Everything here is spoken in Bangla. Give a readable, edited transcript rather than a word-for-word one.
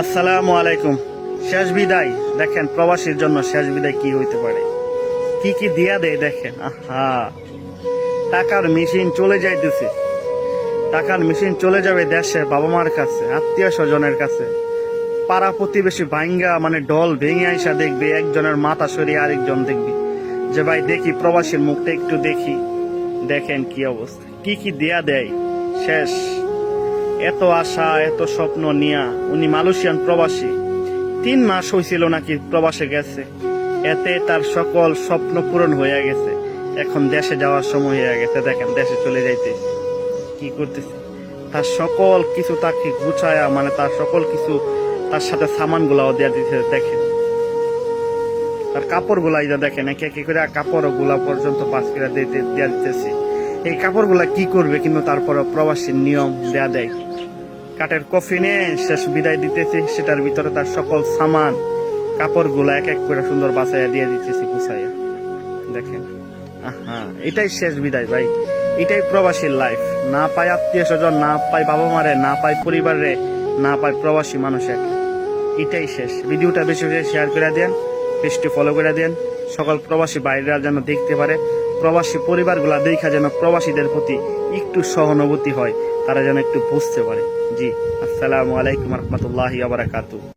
আসসালামু আলাইকুম। শেষ বিদায় দেখেন, প্রবাসীর জন্য শেষ বিদায় কি হইতে পারে, কি কি দিয়া দেয় দেখেন। আহা, টাকার মেশিন চলে যাইতেছে, টাকার মেশিন চলে যাবে দেশের বাবা মার কাছে, আত্মীয় স্বজনের কাছে, পাড়া প্রতিবেশী ভাঙ্গা মানে ডল ভেঙে আইসা দেখবে, একজনের মাথা সরিয়ে আরেকজন দেখবে যে ভাই দেখি প্রবাসীর মুখটা একটু দেখি। দেখেন কি অবস্থা, কি কি দেয়া দেয়। শেষ। এত আশা এত স্বপ্ন নিয়া উনি মালয়েশিয়ান প্রবাসী, 3 মাস হয়েছিল নাকি প্রবাসে গেছে, এতে তার সকল স্বপ্ন পূরণ হয়ে গেছে। এখন দেশে যাওয়ার সময় হয়ে গেছে, দেখেন দেশে চলে যাইতে কি করতেছে। তার সকল কিছু তাকে গুছায়া মানে তার সকল কিছু তার সাথে সামান গুলাও দেওয়া দিতে। দেখেন তার কাপড় গুলা দেখেন, একে একে করে কাপড় গুলা পর্যন্ত পাস করে দেওয়া দিতেছে। এই কাপড় গুলা কি করবে, কিন্তু তারপর প্রবাসীর নিয়ম দেয়া দেয়। কাঠের কফিনে শেষ বিদায় দিতেছে, সেটার ভিতরে তার সকল সামান কাপড় গুলা এক এক করে সুন্দর বাছাইয়া দিয়ে দিতেছি গুছাইয়া। দেখেন, আহা, এটাই শেষ বিদায় ভাই, এটাই প্রবাসীর লাইফ। না পায় আত্মীয় স্বজন, না পায় বাবা মারে, না পায় পরিবারে, না পায় প্রবাসী মানুষের। এটাই শেষ। ভিডিওটা বেশি বেশি শেয়ার করে দেন, পেজটি ফলো করে দেন, সকল প্রবাসী বাইরেরা যেন দেখতে পারে, প্রবাসী পরিবারগুলা দেখা যেন প্রবাসীদের প্রতি একটু সহানুভূতি হয়, তারা যেন একটু বুঝতে পারে। জি, আসসালামু আলাইকুম রহমতুল্লাহি ওয়া বারাকাতুহু।